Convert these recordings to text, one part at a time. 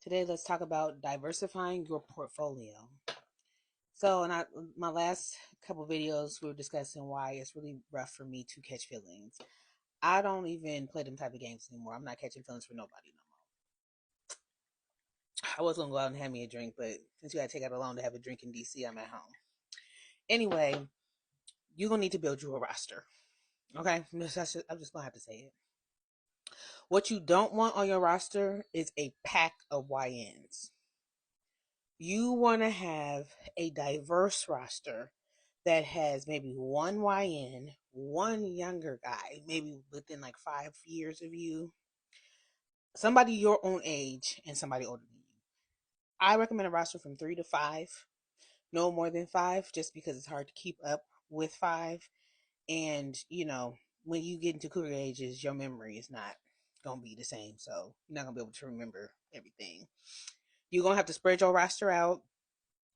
Today, let's talk about diversifying your portfolio. So, my last couple videos, we were discussing why it's really rough for me to catch feelings. I don't even play them type of games anymore. I'm not catching feelings for nobody no more. I was gonna go out and have me a drink, but since you gotta take out a loan to have a drink in DC, I'm at home. Anyway, you're gonna need to build you a roster. Okay, I'm just gonna have to say it. What you don't want on your roster is a pack of YNs. You want to have a diverse roster that has maybe one YN, one younger guy, maybe within like 5 years of you, somebody your own age, and somebody older than you. I recommend a roster from 3 to 5, no more than 5, just because it's hard to keep up with 5. And, when you get into cougar ages, your memory is not going to be the same. So you're not going to be able to remember everything. You're going to have to spread your roster out.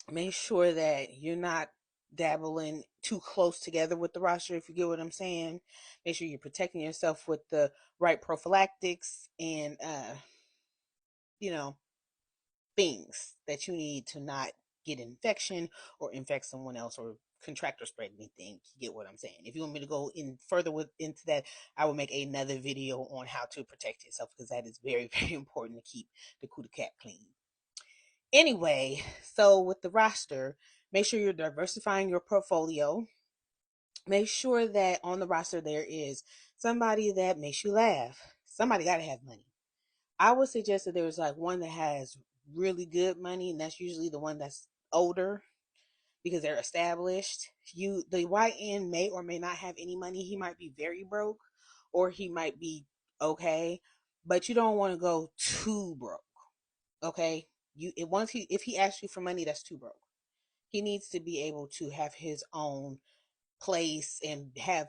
Make sure that you're not dabbling too close together with the roster, if you get what I'm saying. Make sure you're protecting yourself with the right prophylactics and you know things that you need to not get infection or infect someone else or contract or spread anything. You get what I'm saying? If you want me to go in further into that, I will make another video on how to protect yourself, because that is very very important to keep the cootie cat clean. Anyway, so with the roster, make sure you're diversifying your portfolio. Make sure that on the roster there is somebody that makes you laugh. Somebody got to have money. I would suggest that there's like one that has really good money, and that's usually the one that's older because they're established. The YN may or may not have any money. He might be very broke, or he might be okay, but you don't want to go too broke. Okay, if he asks you for money, that's too broke. He needs to be able to have his own place and have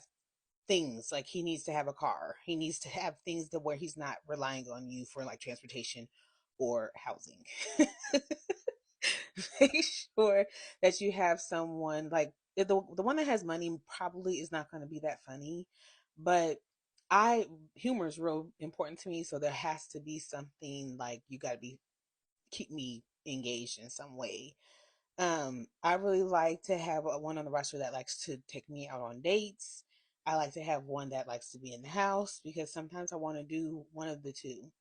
things. Like, he needs to have a car. He needs to have things that where he's not relying on you for like transportation or housing. Make sure that you have someone like the one that has money probably is not going to be that funny, but I humor is real important to me, so there has to be something like you got to be keep me engaged in some way. I really like to have one on the roster that likes to take me out on dates. I like to have one that likes to be in the house, because sometimes I want to do one of the two.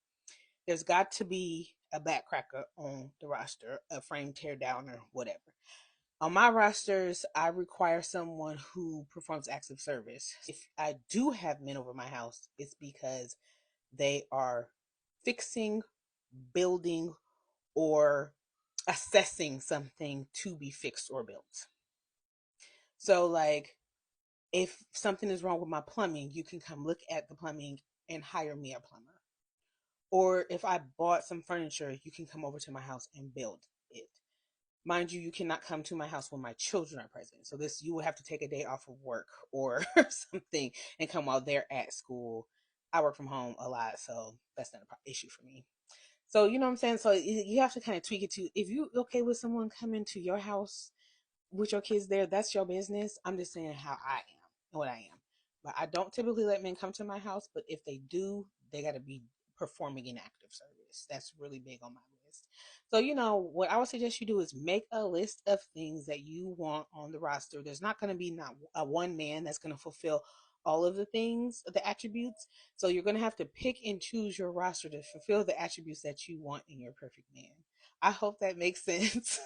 There's got to be a backcracker on the roster, a frame tear down or whatever. On my rosters, I require someone who performs acts of service. If I do have men over my house, it's because they are fixing, building, or assessing something to be fixed or built. So, like, if something is wrong with my plumbing, you can come look at the plumbing and hire me a plumber. Or if I bought some furniture, you can come over to my house and build it. Mind you, you cannot come to my house when my children are present. So this, you will have to take a day off of work or something and come while they're at school. I work from home a lot, so that's not an issue for me. So, you know what I'm saying? So you have to kind of tweak it to, if you okay with someone coming to your house with your kids there, that's your business. I'm just saying how I am and what I am. But I don't typically let men come to my house, but if they do, they got to be performing an active service. That's really big on my list. So, what I would suggest you do is make a list of things that you want on the roster. There's not going to be not a one man that's going to fulfill all of the things, the attributes. So you're going to have to pick and choose your roster to fulfill the attributes that you want in your perfect man. I hope that makes sense.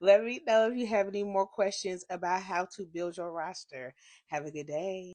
Let me know if you have any more questions about how to build your roster. Have a good day.